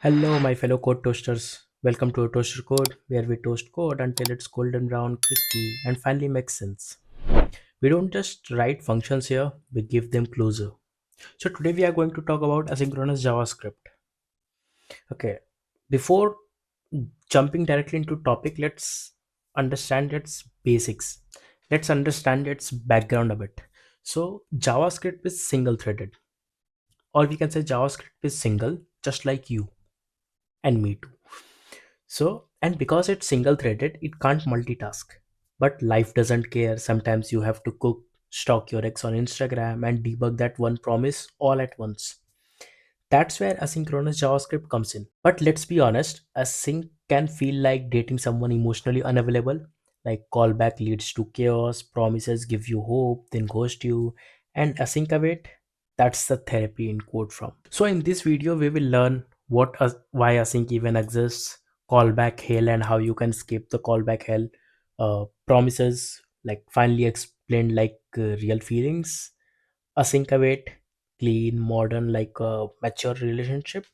Hello, my fellow code toasters. Welcome to a toaster code where we toast code until it's golden brown, crispy, and finally makes sense. We don't just write functions here, we give them closure. So today we are going to talk about asynchronous JavaScript. Okay, before jumping directly into topic, let's understand its basics. Let's understand its background a bit. So JavaScript is single threaded, or we can say JavaScript is single, just like you and me too. So, and because it's single threaded, it can't multitask. But life doesn't care. Sometimes you have to cook, stalk your ex on Instagram, and debug that one promise all at once. That's where asynchronous JavaScript comes in. But let's be honest, async can feel like dating someone emotionally unavailable. Like callback leads to chaos, promises give you hope, then ghost you, and async await. That's the therapy in code from. So in this video, we will learn why async even exists, callback hell and how you can escape the callback hell, promises like finally explained like real feelings, async await, clean, modern like a mature relationship.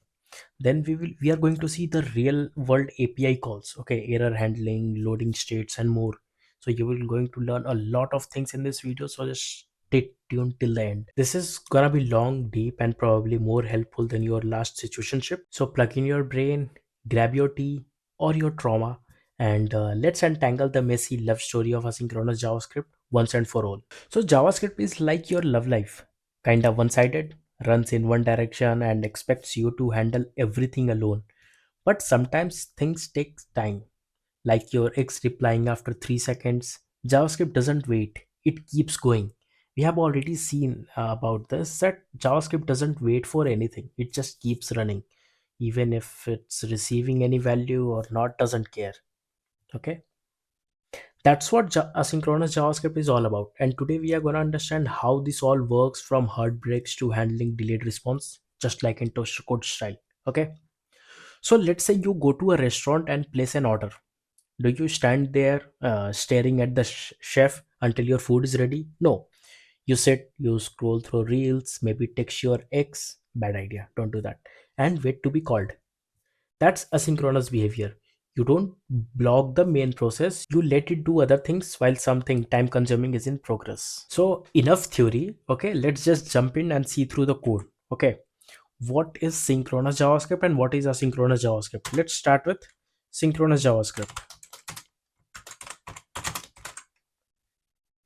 Then we are going to see the real world API calls, okay, error handling, loading states, and more. So you will going to learn a lot of things in this video. So just stay tuned till the end. This is gonna be long, deep, and probably more helpful than your last situationship. So plug in your brain, grab your tea or your trauma, and let's untangle the messy love story of asynchronous JavaScript once and for all. So JavaScript is like your love life, kind of one-sided, runs in one direction and expects you to handle everything alone. But sometimes things take time, like your ex replying after 3 seconds. JavaScript doesn't wait, it keeps going. We have already seen about this, that JavaScript doesn't wait for anything, it just keeps running. Even if it's receiving any value or not, doesn't care. Okay, that's what asynchronous JavaScript is all about. And today we are going to understand how this all works, from heartbreaks to handling delayed response, just like in toaster code style. Okay. So let's say you go to a restaurant and place an order. Do you stand there staring at the chef until your food is ready? No. You sit, you scroll through reels, maybe text your ex. Bad idea. Don't do that. And wait to be called. That's asynchronous behavior. You don't block the main process, you let it do other things while something time consuming is in progress. So, enough theory. Okay, let's just jump in and see through the code. Okay, what is synchronous JavaScript and what is asynchronous JavaScript? Let's start with synchronous JavaScript.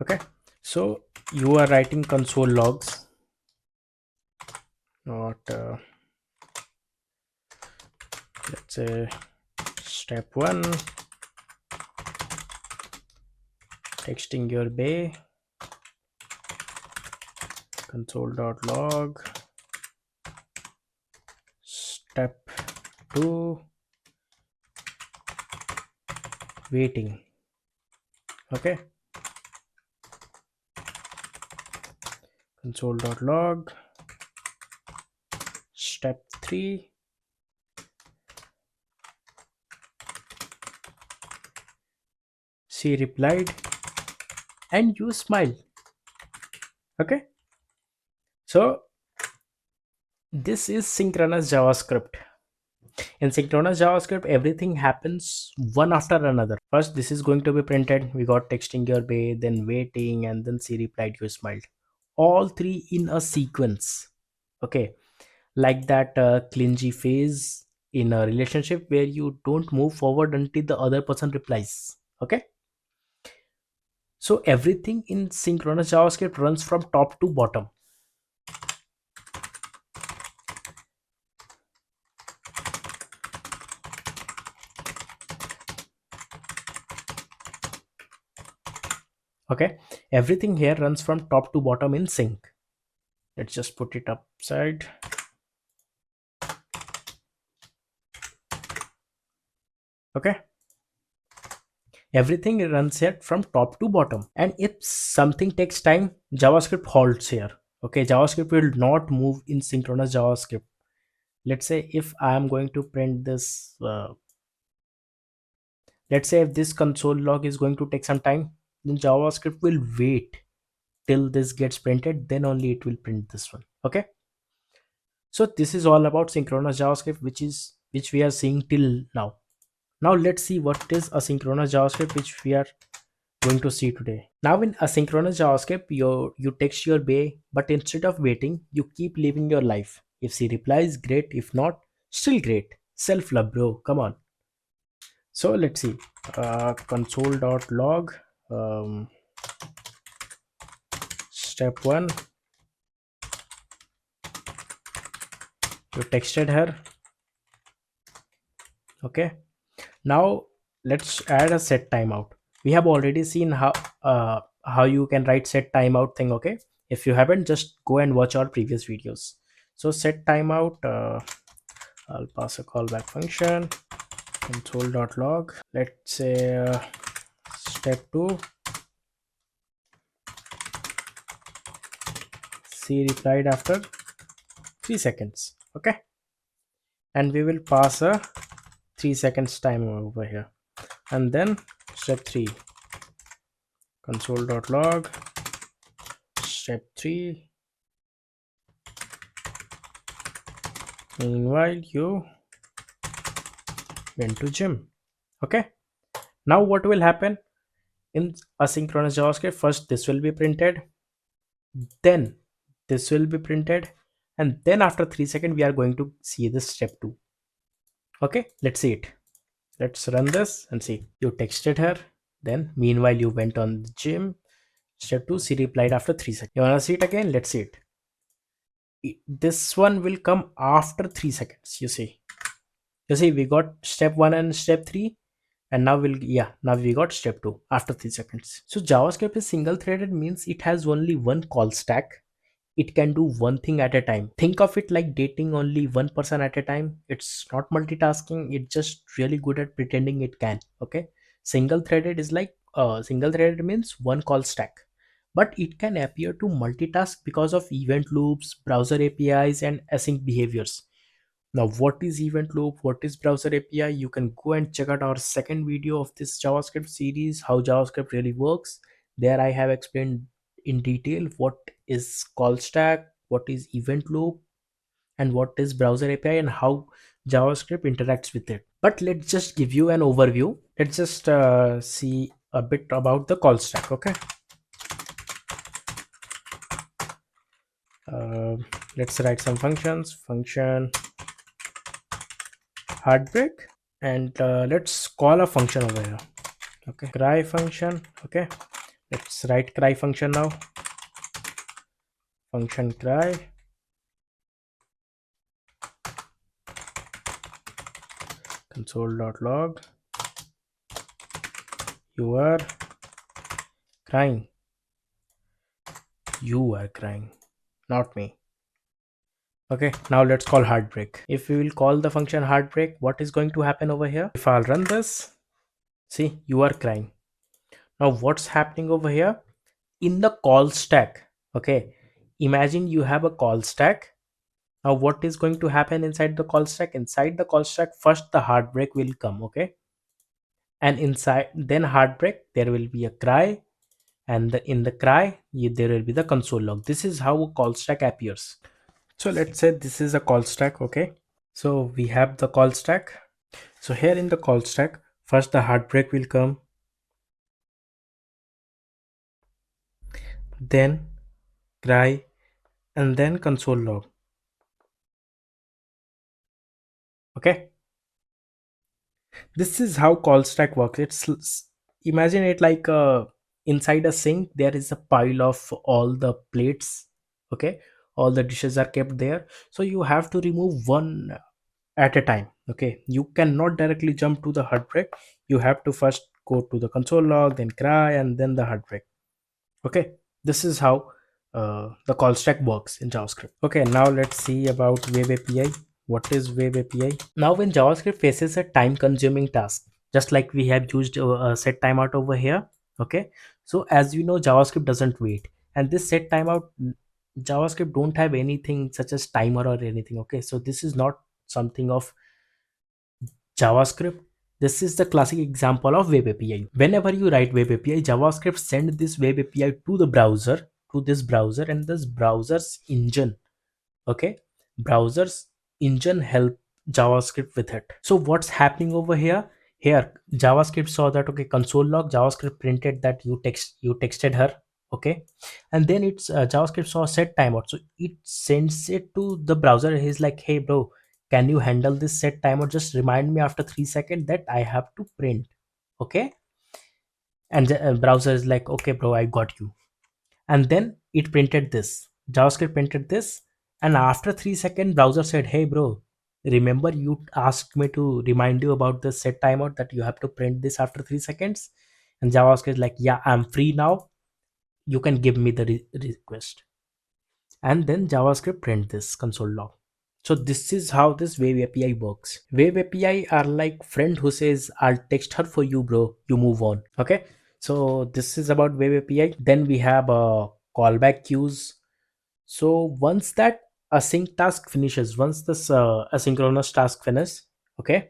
Okay, so you are writing console logs, not let's say step one, texting your bay, console.log. Step 2, waiting. Okay, console.log. Step 3, she replied and you smile. Okay, so this is synchronous JavaScript. In synchronous JavaScript, everything happens one after another. First, this is going to be printed. We got texting your bay, then waiting, and then she replied, you smiled. All three in a sequence. Okay, like that clingy phase in a relationship where you don't move forward until the other person replies. Okay, so everything in synchronous JavaScript runs from top to bottom. Okay, everything here runs from top to bottom in sync. Let's just put it upside. Okay, everything runs here from top to bottom, and if something takes time, JavaScript halts here. Okay, JavaScript will not move in synchronous JavaScript. Let's say if I am going to print this let's say if this console log is going to take some time, then JavaScript will wait till this gets printed, then only it will print this one. Okay, so this is all about synchronous JavaScript, which is which we are seeing till now. Now let's see what is asynchronous JavaScript, which we are going to see today. Now in asynchronous JavaScript, you text your bay, but instead of waiting, you keep living your life. If she replies, great. If not, still great. Self love, bro. Come on. So let's see. Console.log. Step one. You texted her. Okay. Now let's add a set timeout. We have already seen how you can write set timeout thing. Okay, if you haven't, just go and watch our previous videos. So set timeout, I'll pass a callback function, console.log. Let's say step 2, she replied after 3 seconds. Okay, and we will pass a 3 seconds timer over here. And then step 3, console.log. Step 3, meanwhile you went to gym. Okay, now what will happen in asynchronous JavaScript? First this will be printed, then this will be printed, and then after 3 seconds we are going to see this step 2. Okay, let's see it. Let's run this and see. You texted her, then meanwhile you went on the gym. Step 2, she replied after 3 seconds. You wanna see it again? Let's see it. This one will come after 3 seconds. You see, we got step 1 and step 3, and now we got step 2 after 3 seconds. So JavaScript is single threaded, means it has only one call stack. It can do one thing at a time. Think of it like dating only one person at a time. It's not multitasking, it's just really good at pretending it can. Okay, single threaded is like single threaded means one call stack, but it can appear to multitask because of event loops, browser APIs, and async behaviors. Now, what is event loop? What is browser API? You can go and check out our second video of this JavaScript series, how JavaScript really works. There I have explained in detail what is call stack, what is event loop, and what is browser API, and how JavaScript interacts with it. But let's just give you an overview. Let's just see a bit about the call stack. Okay. Let's write some functions. Function heartbreak, and let's call a function over here. Okay, cry function. Okay, let's write cry function now. Function cry, console.log. You are crying. You are crying, not me. Okay, now let's call heartbreak. If we will call the function heartbreak, what is going to happen over here? If I'll run this, see, you are crying. Now what's happening over here in the call stack? Okay, imagine you have a call stack. Now what is going to happen inside the call stack? Inside the call stack, first the heartbreak will come. Okay, and inside then heartbreak there will be a cry, and in the cry there will be the console log. This is how a call stack appears. So let's say this is a call stack. Okay, so we have the call stack. So here in the call stack, first the heartbreak will come, then cry, and then console log. Okay, this is how call stack works. It's, imagine it like inside a sink there is a pile of all the plates. Okay, all the dishes are kept there, so you have to remove one at a time. Okay, you cannot directly jump to the heartbreak. You have to first go to the console log, then cry, and then the heartbreak. Okay, this is how the call stack works in JavaScript. Okay, now let's see about web API. What is web API? Now when JavaScript faces a time consuming task, just like we have used set timeout over here. Okay, so as you know, JavaScript doesn't wait, and this set timeout, JavaScript don't have anything such as timer or anything. Okay, so this is not something of JavaScript. This is the classic example of web API. Whenever you write web API, JavaScript send this web API to the browser, to this browser, and this browser's engine. Okay, browser's engine JavaScript with it. So what's happening over here? Here JavaScript saw that, okay, console log, JavaScript printed that you texted her, okay, and then it's JavaScript saw set timeout, so it sends it to the browser. He's like, hey bro, can you handle this set timeout? Just remind me after 3 seconds that I have to print, okay? And the browser is like, okay bro, I got you. And then it printed this, JavaScript printed this, and after 3 seconds browser said, hey bro, remember you asked me to remind you about the set timeout that you have to print this after 3 seconds. And JavaScript is like, yeah, I'm free now, you can give me the request. And then JavaScript print this console log. So this is how this wave API works. Wave API are like friend who says, I'll text her for you bro, you move on, okay? So this is about wave API. Then we have callback queues. So once that async task finishes, once this asynchronous task finishes, okay,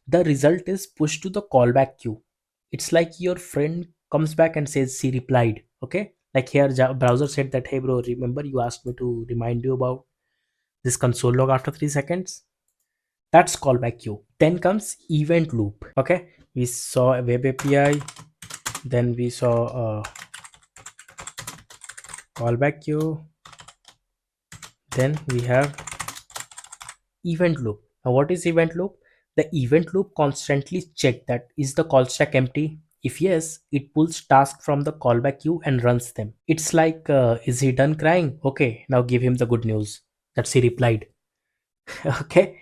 the result is pushed to the callback queue. It's like your friend comes back and says she replied, okay? Like here browser said that, hey bro, remember you asked me to remind you about this console log after 3 seconds. That's callback queue. Then comes event loop, okay? We saw a web API, then we saw a callback queue, then we have event loop. Now what is event loop? The event loop constantly check that is the call stack empty. If yes, it pulls tasks from the callback queue and runs them. It's like, is he done crying? Okay, now give him the good news that she replied. Okay,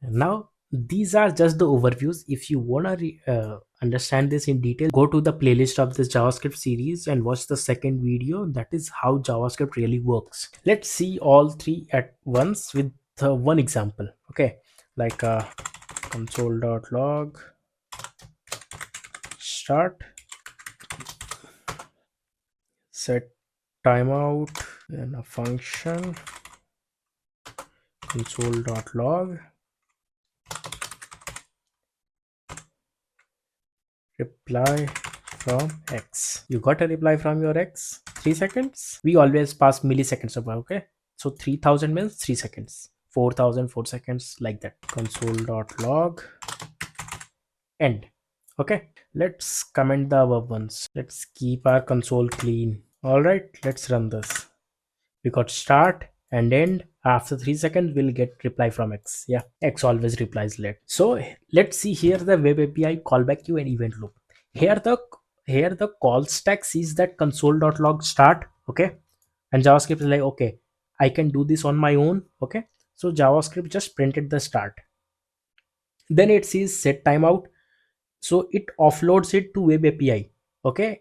now these are just the overviews. If you wanna understand this in detail, go to the playlist of this JavaScript series and watch the second video. That is how JavaScript really works. Let's see all three at once with one example, okay? Like console.log start, set timeout, then a function console.log reply from X. You got a reply from your X? 3 seconds? We always pass milliseconds above, okay? So 3000 means 3 seconds. 4000 4 seconds, like that. Console.log end. Okay, let's comment the above ones. Let's keep our console clean. All right, let's run this. We got start and end. After 3 seconds we'll get reply from X. Yeah, X always replies late. So let's see here the web API callback queue and event loop. Here the call stack sees that console.log start, okay, and JavaScript is like, okay, I can do this on my own, okay. So JavaScript just printed the start. Then it sees set timeout, so it offloads it to web API, okay.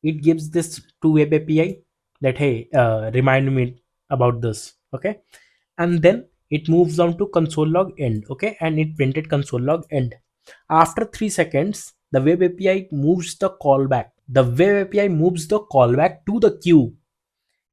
It gives this to web API that, hey, remind me about this, okay. And then it moves on to console log end, okay, and it printed console log end. After 3 seconds the web API moves the callback. The web API moves the callback to the queue.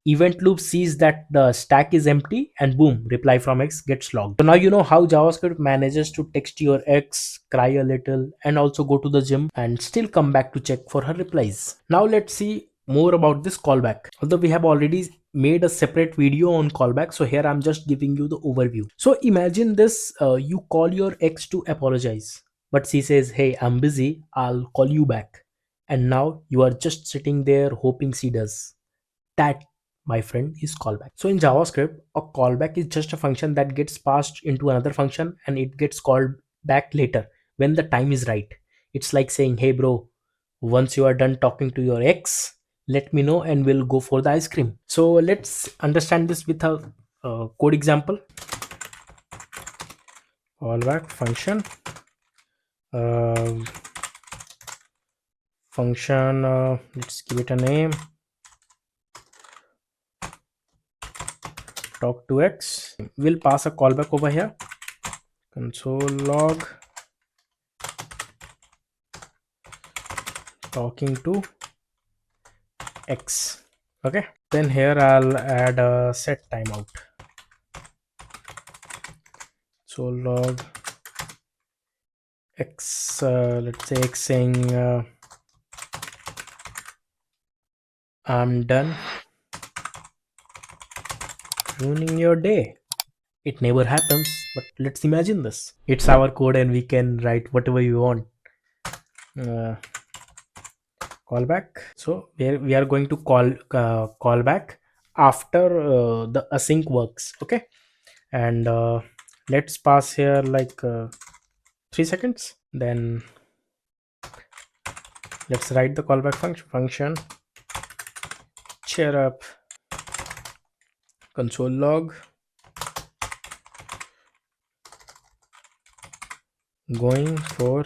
Event loop sees that the stack is empty and boom, reply from X gets logged. So now you know how JavaScript manages to text your X, cry a little, and also go to the gym and still come back to check for her replies. Now let's see more about this callback. Although we have already made a separate video on callback, so here I'm just giving you the overview. So imagine this, you call your ex to apologize, but she says, hey, I'm busy, I'll call you back. And now you are just sitting there hoping she does. That, my friend, is callback. So in JavaScript, a callback is just a function that gets passed into another function and it gets called back later when the time is right. It's like saying, hey bro, once you are done talking to your ex, let me know and we'll go for the ice cream. So let's understand this with a code example. Callback function, let's give it a name, talk to X. We'll pass a callback over here, console log talking to X, okay. Then here I'll add a set timeout, so log X, let's say X saying, I'm done ruining your day. It never happens. but let's imagine this. It's our code and we can write whatever you want. Callback. So we are going to call back after the async works. Okay, and let's pass here like 3 seconds. Then let's write the callback function cheer up console log going for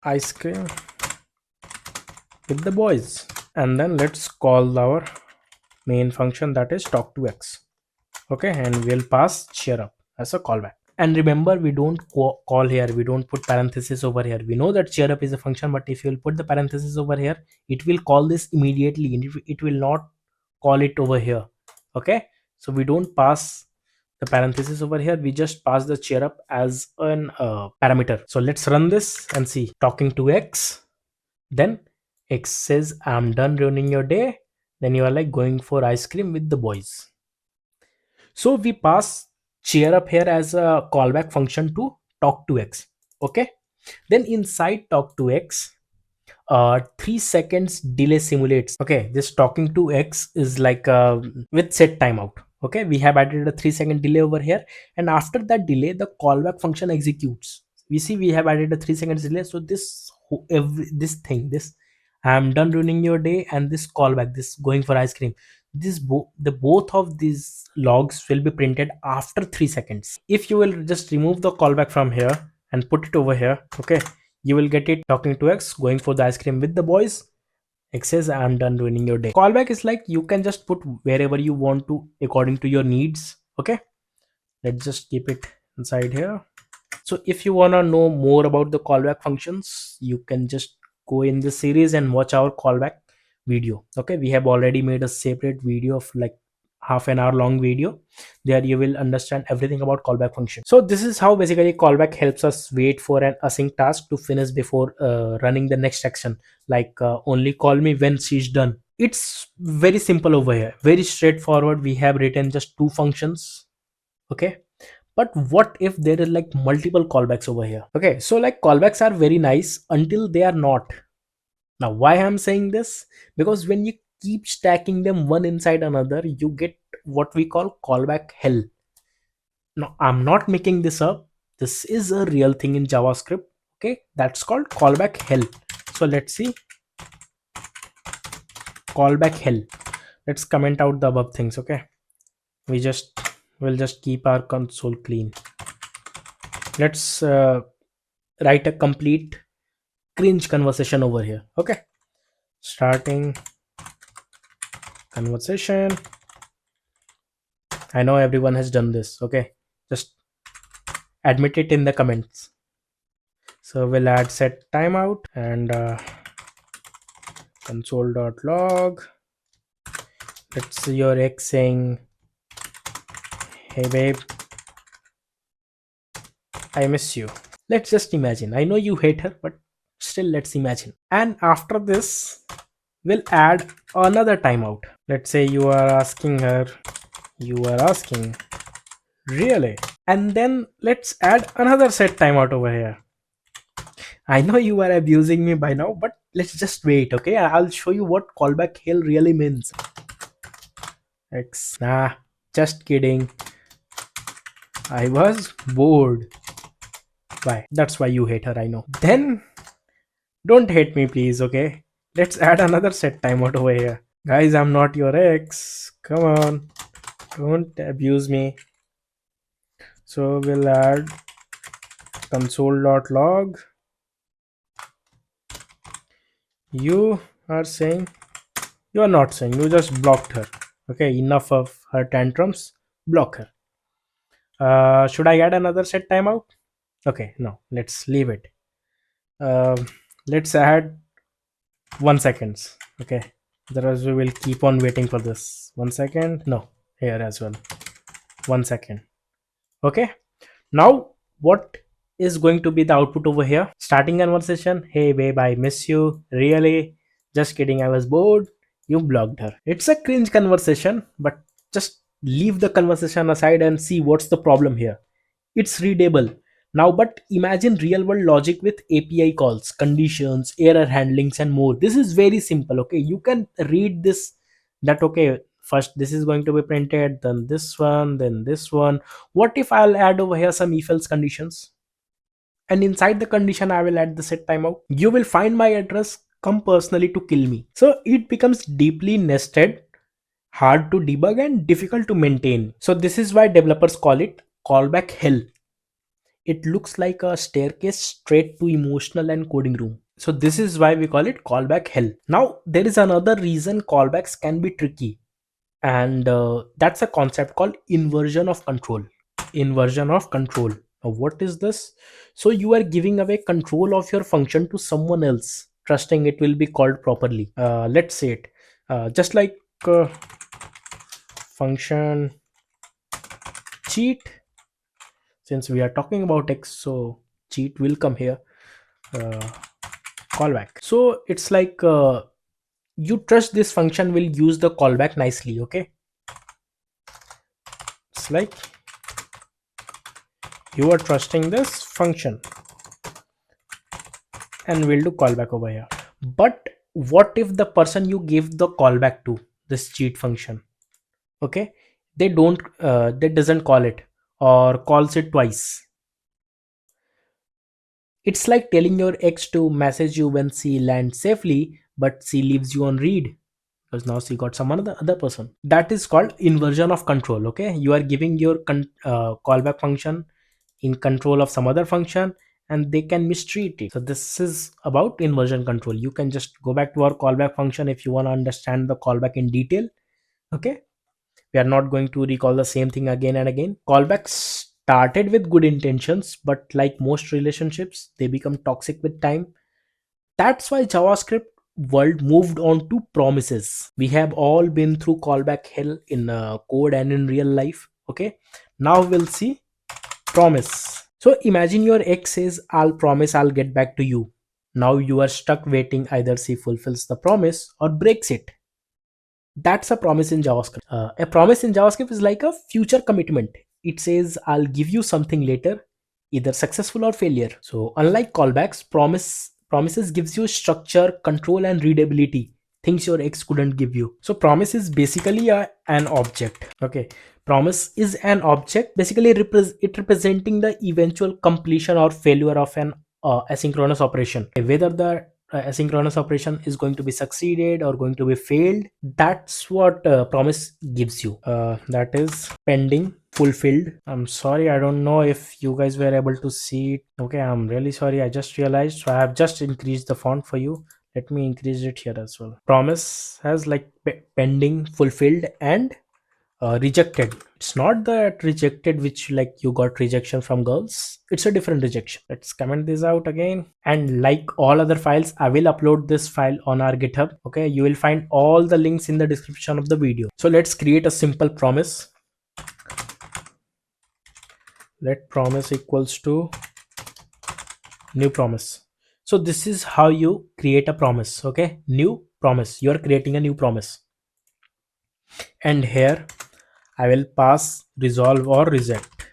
ice cream with the boys, and then let's call our main function, that is talk to x. Okay, and we'll pass cheer up as a callback. And remember, we don't call here, we don't put parenthesis over here. We know that cheer up is a function, but if you'll put the parenthesis over here, it will call this immediately and it will not call it over here. Okay, so we don't pass the parenthesis over here, we just pass the cheer up as an parameter. So let's run this and see. Talking to x, then x says I'm done ruining your day, then you are like going for ice cream with the boys. So we pass cheer up here as a callback function to talk to x. Okay, then inside talk to x, 3 seconds delay simulates. Okay, this talking to x is like with set timeout. Okay, we have added a 3-second delay over here, and after that delay the callback function executes. We see we have added a 3 seconds delay, so this this I'm done ruining your day and this callback, this going for ice cream, this both of these logs will be printed after 3 seconds. If you will just remove the callback from here and put it over here, okay, you will get it talking to x going for the ice cream with the boys. X says I'm done ruining your day. Callback is like you can just put wherever you want to according to your needs. Okay, let's just keep it inside here. So if you want to know more about the callback functions, you can just go in this series and watch our callback video. Okay, we have already made a separate video of like half an hour long video. There you will understand everything about callback function. So this is how basically callback helps us wait for an async task to finish before running the next action, like only call me when she's done. It's very simple over here, very straightforward. We have written just 2 functions. Okay, but what if there is like multiple callbacks over here? Okay, so like callbacks are very nice until they are not. Now why I'm saying this, because when you keep stacking them one inside another, you get what we call callback hell. Now I'm not making this up, this is a real thing in JavaScript. Okay, that's called callback hell. So let's see callback hell. Let's comment out the above things. Okay, we'll just keep our console clean. Let's write a complete cringe conversation over here. Okay, starting conversation. I know everyone has done this. Okay, just admit it in the comments. So we'll add set timeout and console.log. Let's see your ex saying, hey babe, I miss you. Let's just imagine. I know you hate her, but still let's imagine. And after this, we'll add another timeout. Let's say you are asking her, you are asking, really? And then let's add another set timeout over here. I know you are abusing me by now, but let's just wait. Okay, I'll show you what callback hell really means. X, nah, just kidding. I was bored. Why? That's why you hate her, I know. Then don't hate me, please. Okay, let's add another set timeout over here. Guys, I'm not your ex. Come on, don't abuse me. So we'll add console.log. You are saying, you are not saying, you just blocked her. Okay, enough of her tantrums, block her. Should I add another set timeout? Okay, no, let's leave it. Let's add 1 seconds. Okay, otherwise we will keep on waiting for this. 1 second, no, here as well, 1 second. Okay, now what is going to be the output over here? Starting conversation, hey babe, I miss you, really? Just kidding, I was bored, you blocked her. It's a cringe conversation, but just leave the conversation aside and see what's the problem here. It's readable now, but imagine real world logic with API calls, conditions, error handlings, and more. This is very simple. Okay, you can read this, that okay, first this is going to be printed, then this one, then this one. What if I'll add over here some if else conditions, and inside the condition I will add the set timeout? You will find my address, come personally to kill me. So it becomes deeply nested, hard to debug, and difficult to maintain. So this is why developers call it callback hell. It looks like a staircase straight to emotional and coding room. So this is why we call it callback hell. Now there is another reason callbacks can be tricky, and that's a concept called inversion of control. Inversion of control. Now what is this? So you are giving away control of your function to someone else, trusting it will be called properly. Let's say it just like function cheat. Since we are talking about x, so cheat will come here. uh, Callback. So it's like you trust this function will use the callback nicely. Okay, it's like you are trusting this function and will do callback over here. But what if the person you give the callback to, this cheat function, okay, they don't they doesn't call it, or calls it twice? It's like telling your ex to message you when she lands safely, but she leaves you on read because now she got some other person. That is called inversion of control. Okay, you are giving your callback function in control of some other function, and they can mistreat it. So this is about inversion control. You can just go back to our callback function if you want to understand the callback in detail. Okay, we are not going to recall the same thing again and again. Callbacks started with good intentions, but like most relationships, they become toxic with time. That's why JavaScript world moved on to promises. We have all been through callback hell in code and in real life. Okay, now we'll see promise. So imagine your ex says, I'll promise I'll get back to you. Now you are stuck waiting, either she fulfills the promise or breaks it. That's a promise in JavaScript. A promise in JavaScript is like a future commitment. It says, I'll give you something later, either successful or failure. So unlike callbacks, promises gives you structure, control, and readability, things your ex couldn't give you. So promise is basically an object. Okay, promise is an object, basically it representing the eventual completion or failure of an asynchronous operation. Whether the asynchronous operation is going to be succeeded or going to be failed, that's what promise gives you. That is pending, fulfilled. I'm sorry, I don't know if you guys were able to see it. Okay, I'm really sorry, I just realized, so I have just increased the font for you. Let me increase it here as well. Promise has like pending, fulfilled, and rejected. It's not that rejected which like you got rejection from girls. It's a different rejection. Let's comment this out again. And like all other files, I will upload this file on our GitHub. Okay, you will find all the links in the description of the video. So let's create a simple promise. Let promise equals to new promise. So this is how you create a promise. Okay, new promise. You are creating a new promise, and here I will pass resolve or reject.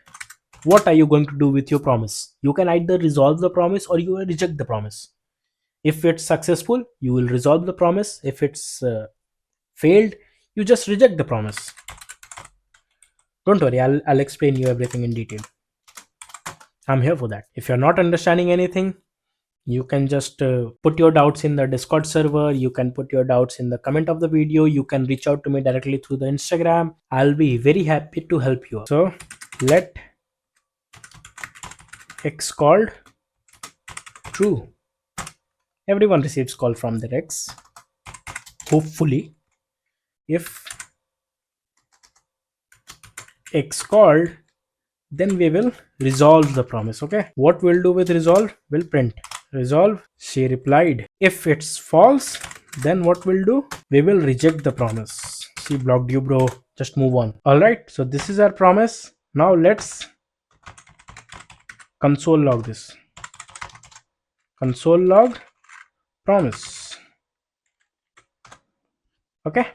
What are you going to do with your promise? You can either resolve the promise or you will reject the promise. If it's successful, you will resolve the promise. If it's failed, you just reject the promise. Don't worry, I'll explain you everything in detail. I'm here for that. If you're not understanding anything, you can just put your doubts in the Discord server. You can put your doubts in the comment of the video. You can reach out to me directly through the Instagram. I'll be very happy to help you. So let x called true. Everyone receives call from their ex, hopefully. If x called, then we will resolve the promise. Okay, what we'll do with resolve, we'll print resolve, she replied. If it's false, then what we'll do, we will reject the promise. She blocked you, bro, just move on. All right, so this is our promise. Now let's console log this. Console log promise. Okay,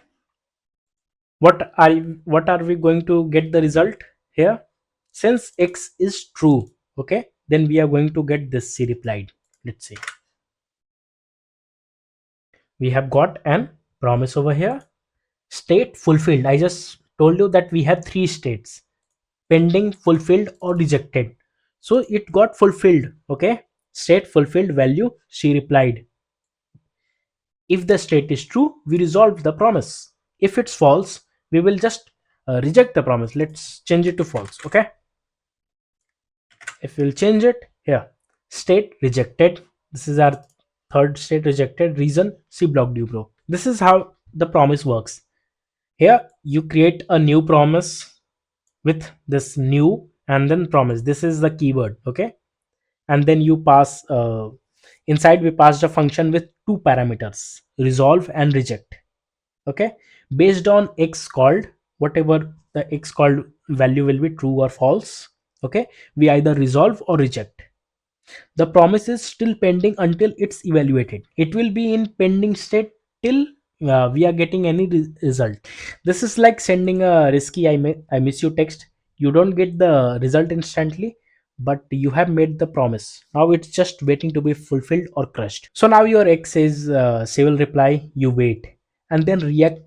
what are we going to get the result here? Since x is true, okay, then we are going to get this C replied. Let's see, we have got an promise over here. State fulfilled. I just told you that we have three states: pending, fulfilled, or rejected. So it got fulfilled, okay. State fulfilled, value she replied. If the state is true, we resolve the promise. If it's false, we will just reject the promise. Let's change it to false, okay. If we'll change it here, state rejected, this is our third state rejected, reason C blocked you, bro. This is how the promise works. Here you create a new promise with this new and then promise. This is the keyword, okay. And then you pass inside we passed a function with two parameters, resolve and reject, okay. Based on x called, whatever the x called value will be, true or false, okay, we either resolve or reject. The promise is still pending until it's evaluated. It will be in pending state till we are getting any result. This is like sending a risky I miss you text. You don't get the result instantly, but you have made the promise. Now it's just waiting to be fulfilled or crushed. So now your ex says she will reply, you wait, and then react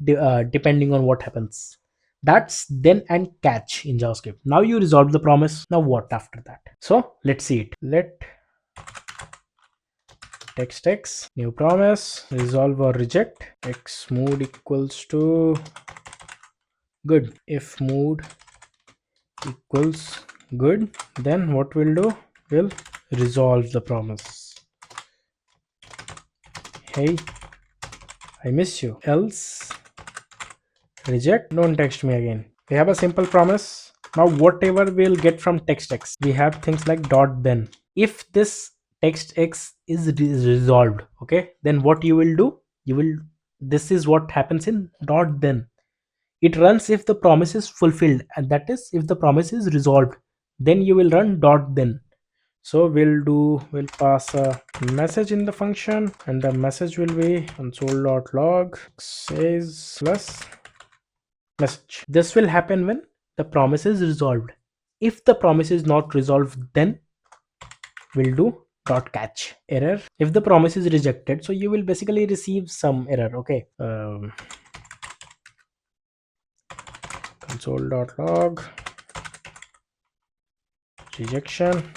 depending on what happens. That's then and catch in JavaScript. Now you resolve the promise. Now what after that? So let's see it. Let text x new promise resolve or reject. X mood equals to good. If mood equals good, then what we'll do, we'll resolve the promise. Hey, I miss you. Else reject, don't text me again. We have a simple promise. Now whatever we'll get from text x, we have things like dot then. If this text x is resolved, okay, then what you will do, you will, this is what happens in dot then. It runs if the promise is fulfilled, and that is if the promise is resolved, then you will run dot then. So we'll pass a message in the function, and the message will be console.log says plus message. This will happen when the promise is resolved. If the promise is not resolved, then we'll do dot catch error. If the promise is rejected, so you will basically receive some error, okay. Console.log rejection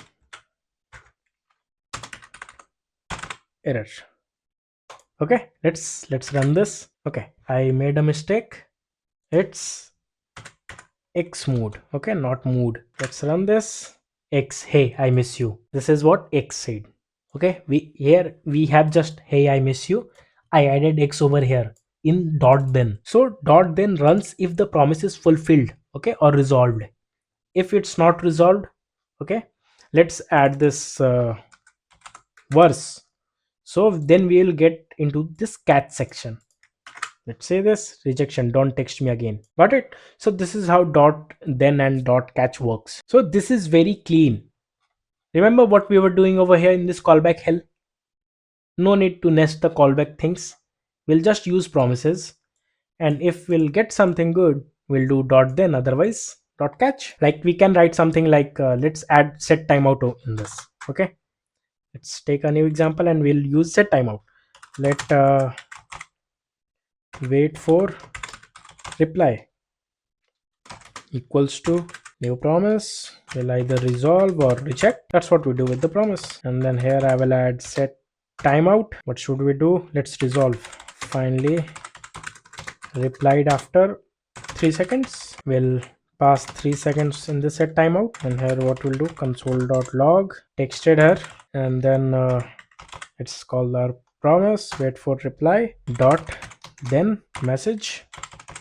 error. Okay, let's run this. Okay, I made a mistake. It's x mood, okay, not mood. Let's run this. X, hey, I miss you. This is what x said, okay. We have just hey, I miss you. I added x over here in dot then. So dot then runs if the promise is fulfilled, okay, or resolved. If it's not resolved, okay, let's add this verse. So then we will get into this catch section. Let's say this rejection, don't text me again. Got it? So this is how dot then and dot catch works. So this is very clean. Remember what we were doing over here in this callback hell? No need to nest the callback things. We'll just use promises, and if we'll get something good, we'll do dot then, otherwise dot catch. Like we can write something like let's add set timeout in this, okay. Let's take a new example and we'll use set timeout. Let wait for reply equals to new promise will either resolve or reject. That's what we do with the promise. And then here I will add set timeout. What should we do? Let's resolve. Finally replied after 3 seconds. We'll pass 3 seconds in the set timeout, and here what we'll do, console.log texted her, and then it's called our promise wait for reply dot then message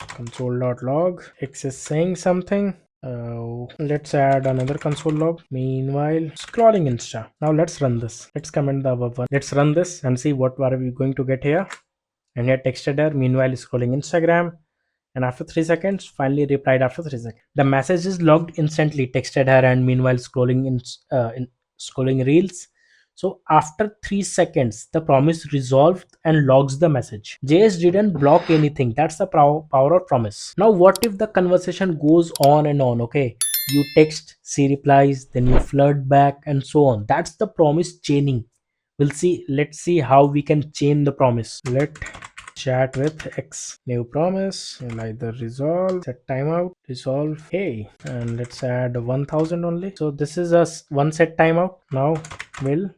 console.log x is saying something. Let's add another console log, meanwhile scrolling insta. Now let's run this. Let's comment the above one. Let's run this and see what are we going to get here. And here texted her, meanwhile scrolling Instagram, and after 3 seconds finally replied after 3 seconds. The message is logged instantly, texted her and meanwhile scrolling in scrolling reels. So after 3 seconds, the promise resolved and logs the message. JS didn't block anything. That's the power of promise. Now what if the conversation goes on and on? Okay, you text, she replies, then you flirt back and so on. That's the promise chaining. Let's see how we can chain the promise. Let chat with X. New promise. We'll either resolve, set timeout, resolve, hey, and let's add 1000 only. So this is a one set timeout. Now we'll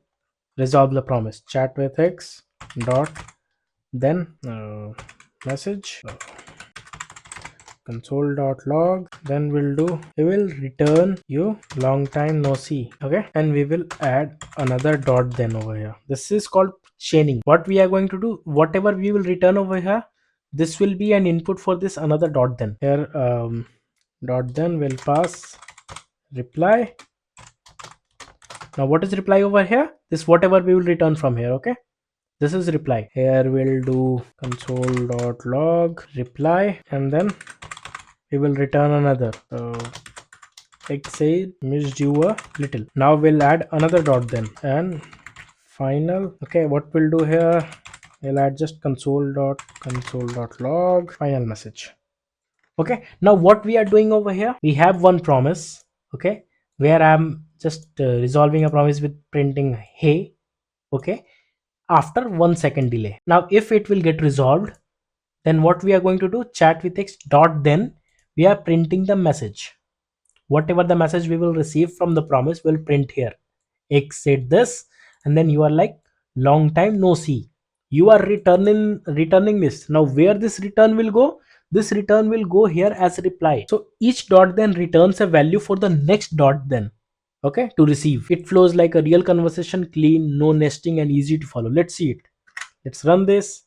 resolve the promise. Chat with X dot then message console.log, then we will return you long time no see. Okay, and we will add another dot then over here. This is called chaining. What we are going to do, whatever we will return over here, this will be an input for this another dot then. Here dot then will pass reply. Now what is reply over here? This whatever we will return from here. Okay, this is reply. Here we'll do console.log reply, and then we will return another. So X say missed you a little. Now we'll add another dot then, and final. Okay, what we'll do here, we'll add just console.log final message. Okay, now what we are doing over here, we have one promise. Okay, where I'm just resolving a promise with printing hey. Okay, after 1 second delay. Now if it will get resolved, then what we are going to do, chat with X dot then we are printing the message. Whatever the message we will receive from the promise will print here. X said this, and then you are like long time no see. You are returning this. Now where this return will go? This return will go here as reply. So each dot then returns a value for the next dot then. Okay, to receive. It flows like a real conversation, clean, no nesting, and easy to follow. Let's see it. Let's run this.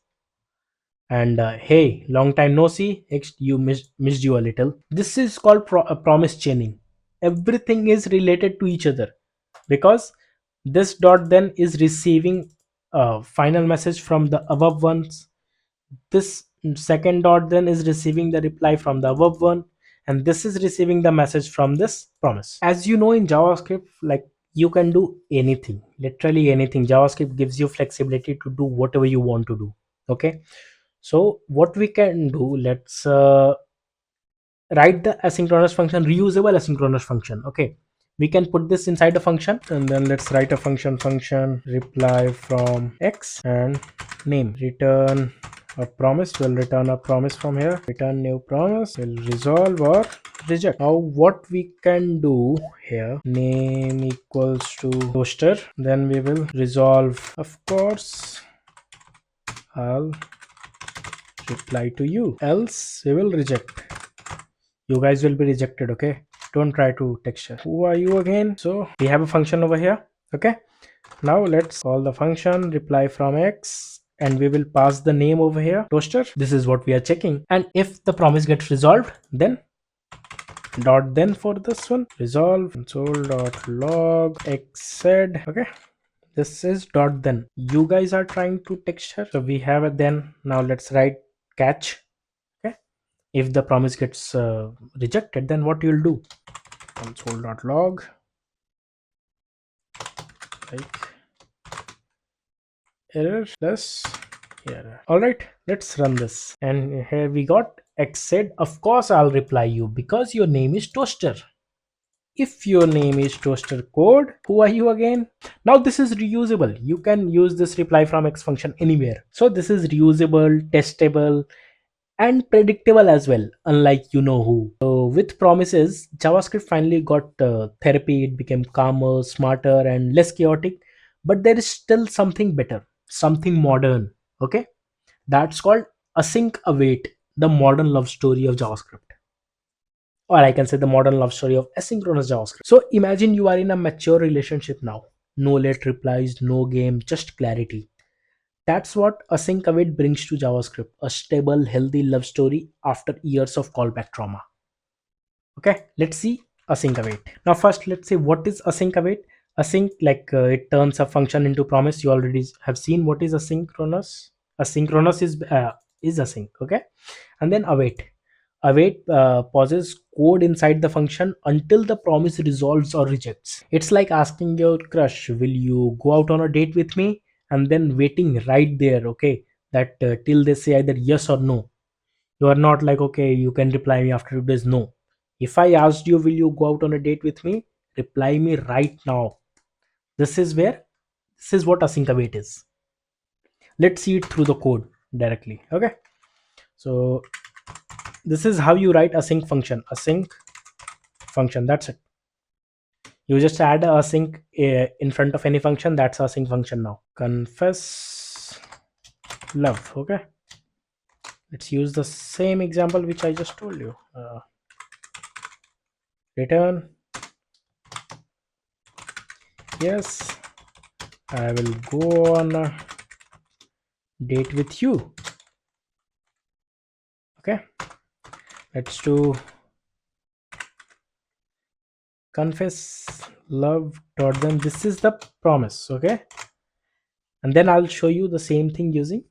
And hey, long time no see, you missed you a little. This is called promise chaining. Everything is related to each other, because this dot then is receiving a final message from the above ones. This second dot then is receiving the reply from the above one, and this is receiving the message from this promise. As you know, in JavaScript, like, you can do anything, literally anything. JavaScript gives you flexibility to do whatever you want to do. Okay, so what we can do, let's write the asynchronous function, reusable asynchronous function. Okay, we can put this inside a function, and then let's write a function reply from X and name, return a promise. We'll return a promise from here, return new promise, will resolve or reject. Now what we can do here, name equals to toaster, then we will resolve, of course I'll reply to you, else we will reject. You guys will be rejected. Okay, don't try to texture. Who are you again? So we have a function over here. Okay, now let's call the function reply from X, and we will pass the name over here, toaster. This is what we are checking, and if the promise gets resolved, then dot then for this one, resolve console.log X said. Okay, this is dot then. You guys are trying to texture, so we have a then. Now let's write catch. Okay, if the promise gets rejected, then what you'll do, console.log like error plus error. All right, let's run this, and here we got X said, of course I'll reply you because your name is toaster. If your name is toaster code, who are you again? Now this is reusable. You can use this reply from X function anywhere. So this is reusable, testable, and predictable as well, unlike you know who. So with promises, JavaScript finally got therapy. It became calmer, smarter, and less chaotic. But there is still something better, something modern. Okay, that's called async await, the modern love story of JavaScript. Or I can say the modern love story of asynchronous JavaScript. So imagine you are in a mature relationship now. No late replies, no game, just clarity. That's what async await brings to JavaScript, a stable, healthy love story after years of callback trauma. Okay, let's see async await. Now first, let's see what is async await. Async, like it turns a function into promise. You already have seen what is asynchronous. Asynchronous is async. Okay, and then await. Await pauses code inside the function until the promise resolves or rejects. It's like asking your crush, will you go out on a date with me? And then waiting right there, okay, that till they say either yes or no. You are not like, okay, you can reply me after 2 days. No. If I asked you, will you go out on a date with me? Reply me right now. This is where, this is what async await is. Let's see it through the code directly. Okay. So this is how you write async function. Async function. That's it. You just add a async in front of any function. That's async function now. Confess love. Okay. Let's use the same example which I just told you. Return yes, I will go on a date with you. Okay, let's do confess love dot then. This is the promise. Okay, and then I'll show you the same thing using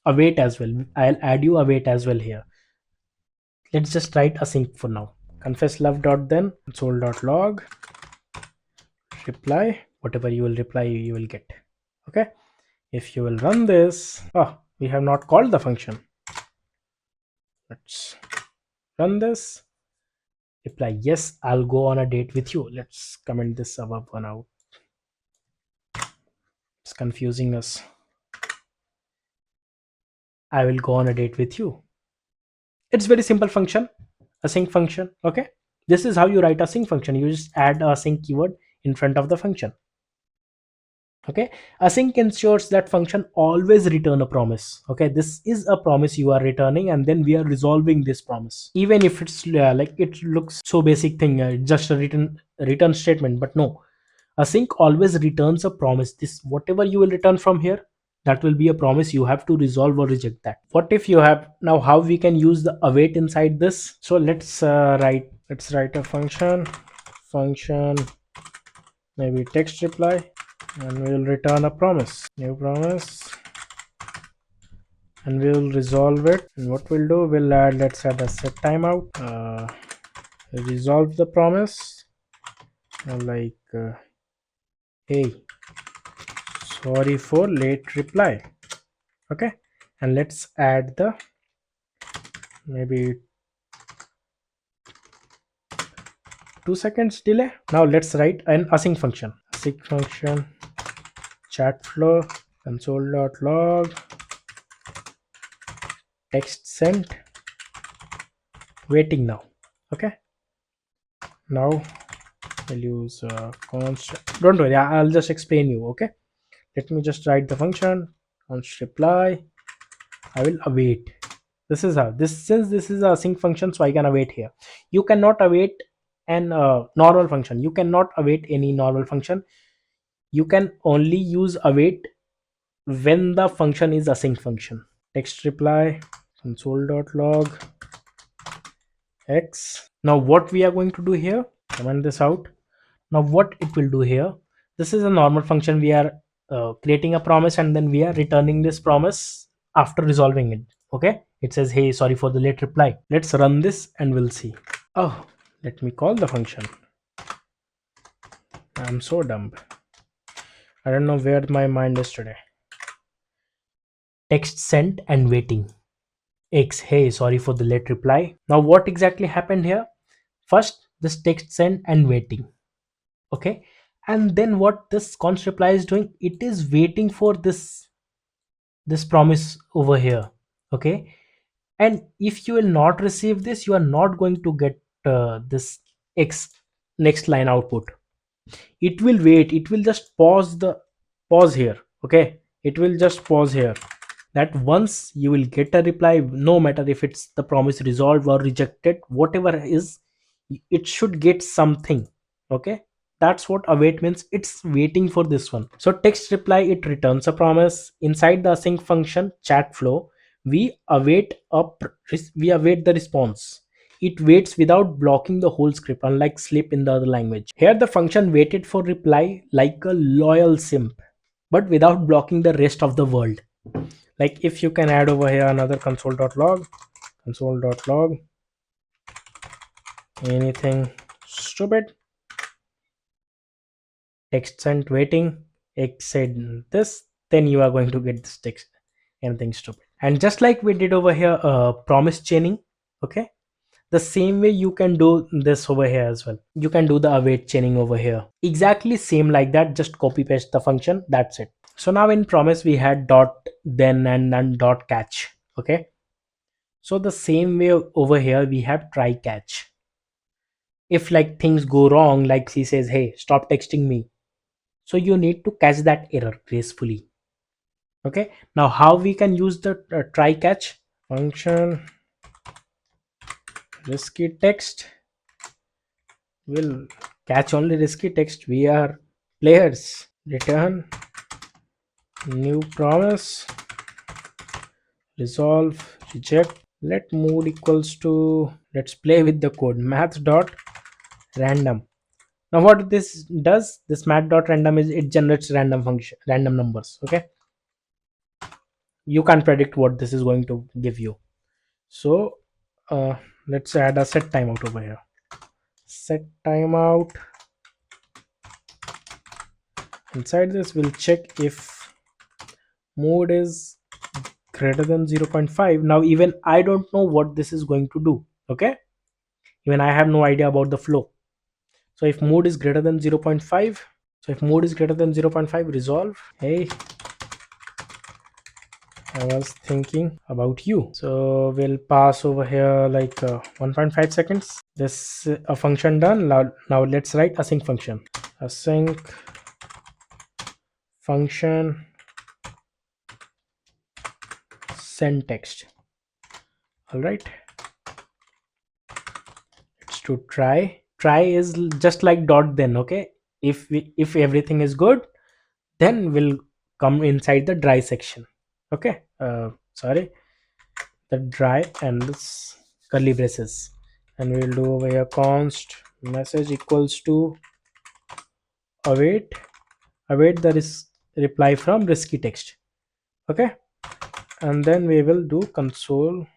await as well. I'll add you await as well here. Let's just write async for now. Confess love dot then console dot log reply. Whatever you will reply, you will get. Okay, if you will run this, we have not called the function. Let's run this. Reply yes, I'll go on a date with you. Let's comment this above one out. It's confusing us. I will go on a date with you. It's very simple function, async function. Okay, this is how you write a async function. You just add a async keyword in front of the function. Okay, async ensures that function always return a promise. Okay, this is a promise you are returning, and then we are resolving this promise. Even if it's like it looks so basic thing, just a return statement, but no, async always returns a promise. This whatever you will return from here, that will be a promise. You have to resolve or reject that. What if you have now? How we can use the await inside this? So let's write a function maybe text reply, and we will return a promise, new promise, and we will resolve it. And what we'll do, we'll add, let's add a set timeout, resolve the promise, like hey, sorry for late reply. Okay, and let's add the maybe 2 seconds delay. Now let's write an async function. Async function chat flow console.log text sent waiting now. Okay, now I'll use const. Don't worry, I'll just explain you. Okay, let me just write the function const reply. I will await. This is how this, since this is a async function, so I can await here. You cannot await an normal function. You cannot await any normal function. You can only use await when the function is async function. Text reply console.log x. Now what we are going to do here, comment this out. Now what it will do here, this is a normal function. We are creating a promise, and then we are returning this promise after resolving it. Okay, it says hey, sorry for the late reply. Let's run this and we'll see. Oh, let me call the function. I'm so dumb. I don't know where my mind is today. Text sent and waiting. X, hey, sorry for the late reply. Now what exactly happened here? First, this text sent and waiting. Okay, and then what this const reply is doing, it is waiting for this promise over here. Okay, and if you will not receive this, you are not going to get this x next line output. It will wait, it will just pause here. Okay, it will just pause here, that once you will get a reply, no matter if it's the promise resolved or rejected, whatever is, it should get something. Okay, that's what await means. It's waiting for this one. So text reply, it returns a promise. Inside the async function chat flow, we await the response. It waits without blocking the whole script, unlike sleep in the other language. Here the function waited for reply like a loyal simp, but without blocking the rest of the world. Like if you can add over here another console.log, anything stupid, text sent waiting, x said this, then you are going to get this text, anything stupid. And just like we did over here, promise chaining, okay, the same way you can do this over here as well. You can do the await chaining over here, exactly same like that, just copy paste the function, that's it. So now in promise we had dot then and dot catch, okay. So the same way over here we have try catch. If like things go wrong, like he says, hey, stop texting me, so you need to catch that error gracefully. Okay, now how we can use the try catch function? Risky text will catch only risky text. We are players. Return new promise, resolve, reject. Let mood equals to, let's play with the code, math dot random. Now what this does, this math dot random is it generates random function, random numbers. Okay, you can't predict what this is going to give you. So let's add a set timeout over here. Set timeout. Inside this we'll check if mode is greater than 0.5. Now even I don't know what this is going to do. Okay, even I have no idea about the flow. So if mode is greater than 0.5, resolve, hey, I was thinking about you. So we'll pass over here like 1.5 seconds. This a function done. Now let's write async function. Async function send text. All right. It's to try. Try is just like dot then. Okay. If everything is good, then we'll come inside the dry section. Okay. Sorry, the dry and this curly braces, and we'll do over here const message equals to await the reply from risky text. Okay, and then we will do console.log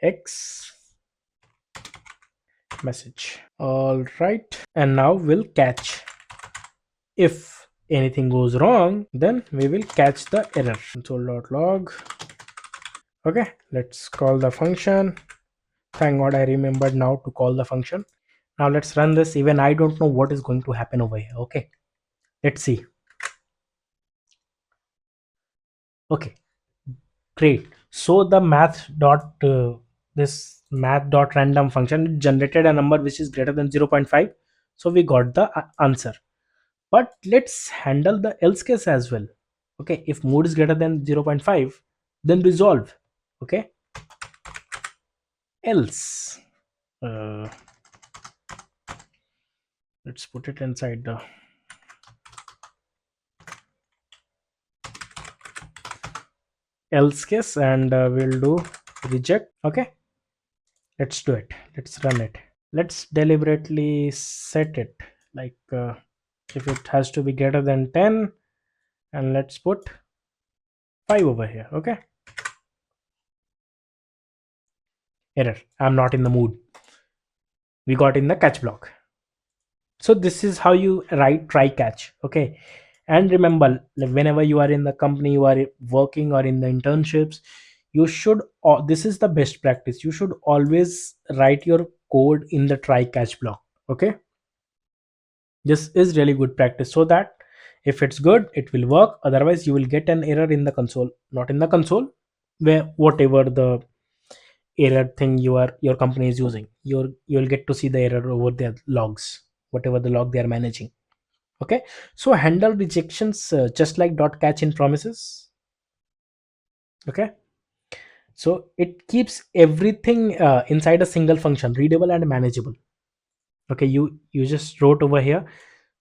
x message. All right, and now we'll catch. If anything goes wrong, then we will catch the error. Console.log. Okay, let's call the function. Thank god I remembered now to call the function. Now let's run this. Even I don't know what is going to happen over here. Okay, let's see. Okay, great. So the this math dot random function generated a number which is greater than 0.5. So we got the answer. But let's handle the else case as well. Okay, if mode is greater than 0.5, then resolve. Okay, else let's put it inside the else case, and we'll do reject. Okay, let's do it. Let's run it. Let's deliberately set it like if it has to be greater than 10, and let's put 5 over here. Okay, error, I'm not in the mood. We got in the catch block. So this is how you write try catch. Okay, and remember, like whenever you are in the company, you are working or in the internships, you should this is the best practice, you should always write your code in the try catch block. Okay, this is really good practice, so that if it's good it will work, otherwise you will get an error in the console, not in the console, where whatever the error thing your company is using, you'll get to see the error over their logs, whatever the log they are managing. Okay, so handle rejections just like dot catch in promises. Okay, so it keeps everything inside a single function, readable and manageable. Okay, you just wrote over here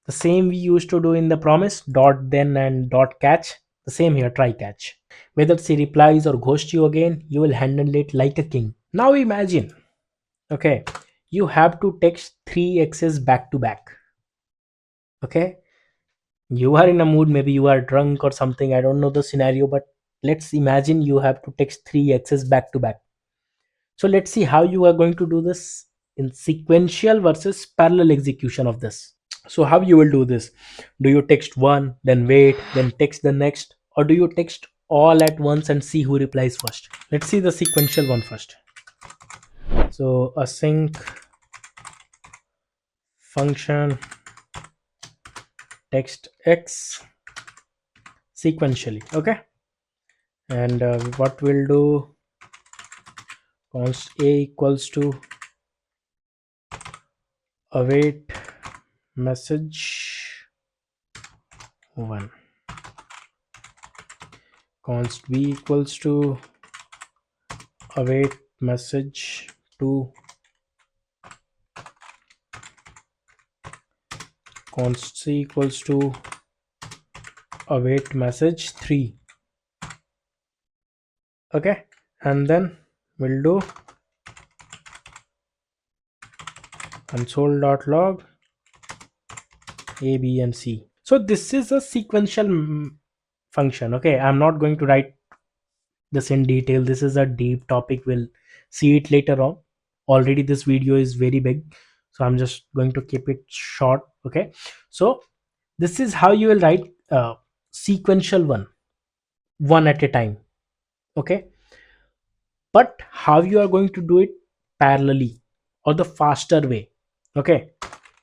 the same we used to do in the promise, dot then and dot catch. The same here, try catch. Whether she replies or ghosts you again, you will handle it like a king. Now imagine, okay, you have to text 3 x's back to back. Okay, You are in a mood, maybe you are drunk or something, I don't know the scenario, but let's imagine you have to text three x's back to back. So let's see how you are going to do this in sequential versus parallel execution of this. So how you will do this? Do you text one, then wait, then text the next, or do you text all at once and see who replies first? Let's see the sequential one first. So async function text x sequentially, okay? And what we'll do, const a equals to await message 1, const b equals to await message 2, const c equals to await message 3, okay? And then we'll do console.log a b and c. So this is a sequential function, okay? I'm not going to write this in detail, this is a deep topic, we'll see it later on. Already this video is very big, so I'm just going to keep it short, okay? So this is how you will write sequential one at a time, okay? But how you are going to do it parallelly or the faster way, okay?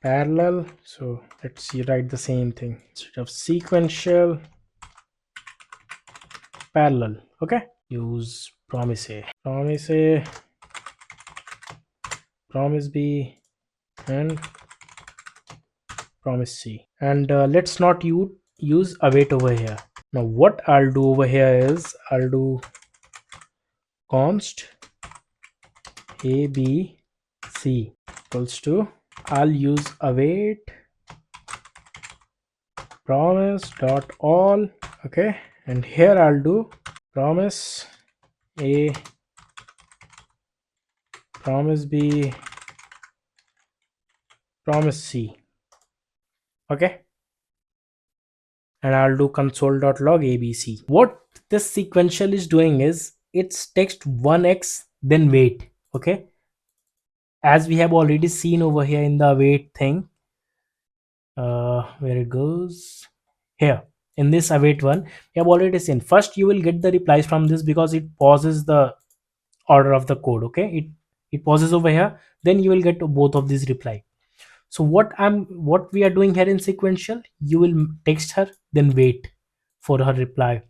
Parallel, so let's see, write the same thing instead of sequential, parallel, okay? Use promise a, promise b, and promise c. And let's not use await over here. Now what I'll do over here is I'll do const a b c equals to, I'll use await Promise.all, okay? And here I'll do promise a, promise b, promise c, okay? And I'll do console.log abc. What this sequential is doing is it's text 1x then wait, okay? As we have already seen over here in the await thing, where it goes here in this await one, we have already seen first you will get the replies from this because it pauses the order of the code, okay? It pauses over here, then you will get both of these reply. So what we are doing here in sequential, you will text her then wait for her reply,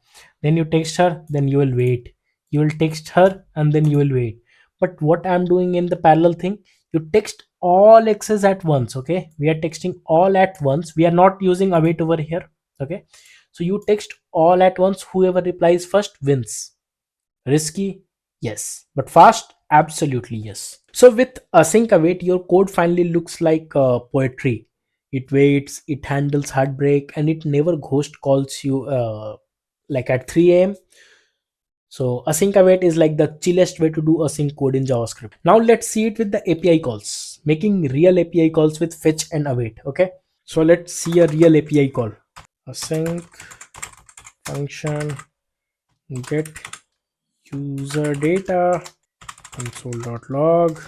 then you text her, then you will wait, you will text her, and then you will wait. But what I'm doing in the parallel thing, you text all x's at once, okay? We are texting all at once, we are not using await over here, okay? So you text all at once, whoever replies first wins. Risky? Yes. But fast? Absolutely yes. So with async await, your code finally looks like poetry. It waits, it handles heartbreak, and it never ghost calls you like at 3 a.m. So async await is like the chillest way to do async code in JavaScript. Now let's see it with the API calls, making real API calls with fetch and await. Okay. So let's see a real API call. Async function get user data console.log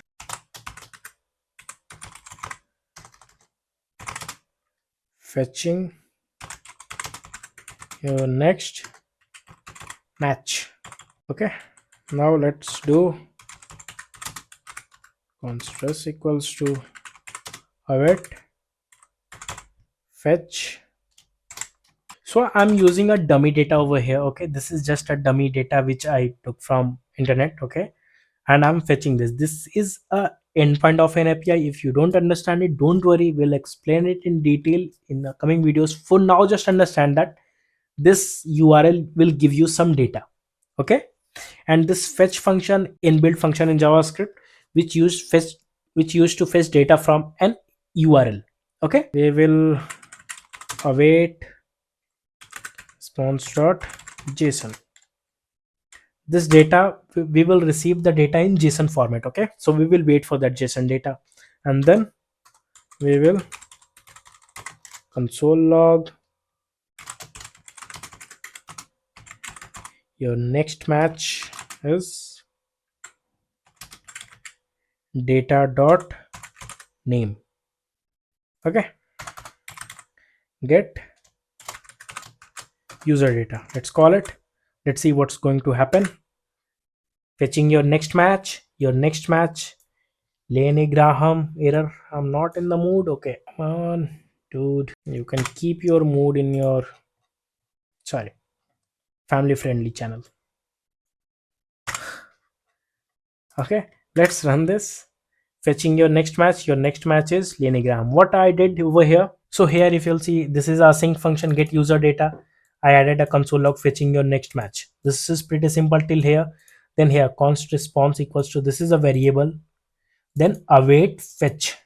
fetching your next match. Okay, now let's do const equals to await fetch. So I'm using a dummy data over here. Okay, this is just a dummy data which I took from internet. Okay, and I'm fetching this is a endpoint of an API. If you don't understand it, don't worry, we'll explain it in detail in the coming videos. For now, just understand that this URL will give you some data, okay? And this fetch function, inbuilt function in JavaScript, which used to fetch data from an URL, okay? We will await response.json. This data, we will receive the data in JSON format, okay? So we will wait for that JSON data, and then we will console log Your next match is data dot name. Okay, get user data. Let's call it. Let's see what's going to happen. Fetching your next match. Your next match. Lenny Graham error. I'm not in the mood. Okay, come on, dude. You can keep your mood in your family friendly channel. Okay, let's run this. Fetching your next match. Your next match is Lenny Graham. What I did over here. So here, if you'll see, this is our sync function get user data. I added a console log fetching your next match. This is pretty simple till here. Then here const response equals to, this is a variable. Then await fetch.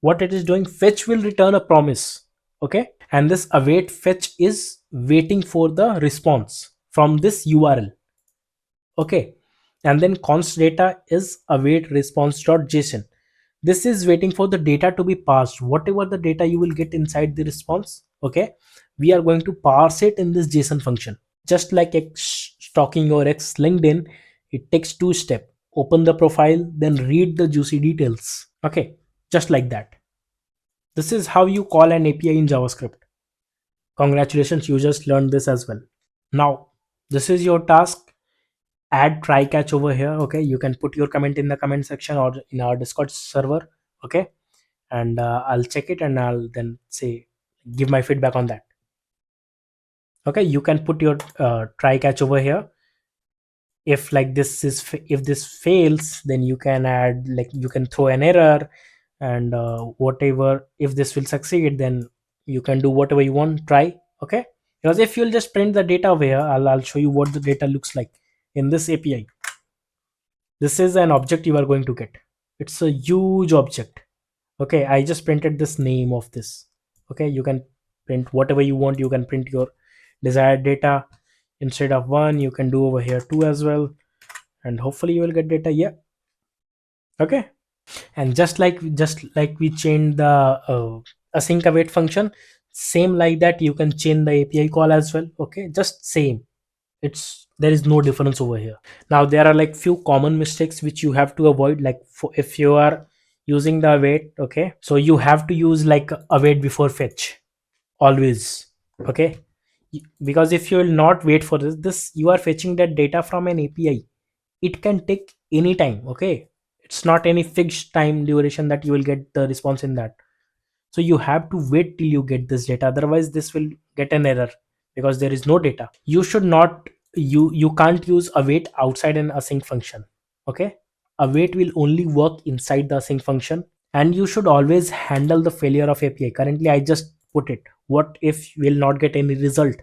What it is doing, fetch will return a promise. Okay, and this await fetch is waiting for the response from this URL. Okay, and then const data is await response.json. This is waiting for the data to be passed, whatever the data you will get inside the response. Okay, we are going to parse it in this JSON function. Just like stalking your ex LinkedIn, it takes two steps: open the profile, then read the juicy details. Okay, just like that. This is how you call an API in JavaScript. Congratulations, you just learned this as well. Now this is your task. Add try catch over here. Okay, you can put your comment in the comment section or in our Discord server. Okay, and I'll check it and I'll then say give my feedback on that. Okay, you can put your try catch over here. If like this is if this fails, then you can add, like, you can throw an error, and whatever, if this will succeed, then you can do whatever you want, try. Okay, because if you'll just print the data over here, I'll show you what the data looks like in this API. This is an object you are going to get. It's a huge object. Okay, I just printed this name of this. Okay, you can print whatever you want. You can print your desired data. Instead of one, you can do over here two as well, and hopefully you will get data. Yeah. Okay, and just like we changed the async await function, same like that you can change the API call as well. Okay, just same. It's there is no difference over here. Now there are like few common mistakes which you have to avoid, like if you are using the await. Okay, so you have to use like await before fetch always. Okay, because if you will not wait for this, you are fetching that data from an API. It can take any time. Okay, it's not any fixed time duration that you will get the response in that. So you have to wait till you get this data, otherwise this will get an error because there is no data. You should not, you can't use await outside an async function. Okay, await will only work inside the async function. And you should always handle the failure of API. Currently I just put it, what if you will not get any result.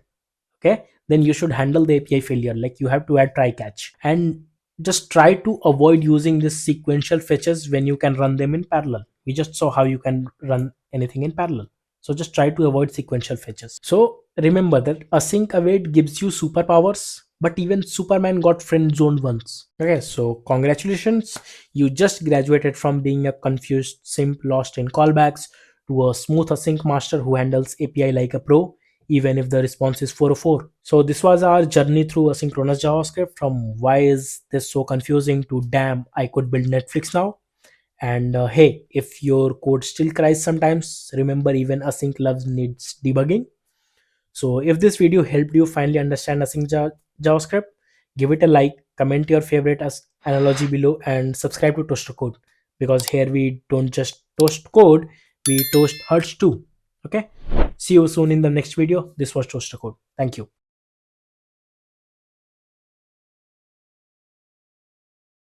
Okay, then you should handle the API failure, like you have to add try catch, and just try to avoid using this sequential fetches when you can run them in parallel. We just saw how you can run anything in parallel, so just try to avoid sequential fetches. So remember that async await gives you superpowers, but even Superman got friend zoned once. Okay, so congratulations, you just graduated from being a confused simp lost in callbacks to a smooth async master who handles API like a pro, even if the response is 404. So this was our journey through asynchronous JavaScript, from why is this so confusing to damn, I could build Netflix now. And hey, if your code still cries sometimes, remember even async loves needs debugging. So if this video helped you finally understand async JavaScript, give it a like, comment your favorite as analogy below, and subscribe to Toaster Code, because here we don't just toast code, we toast hearts too. Okay, see you soon in the next video. This was Toaster Code. Thank you.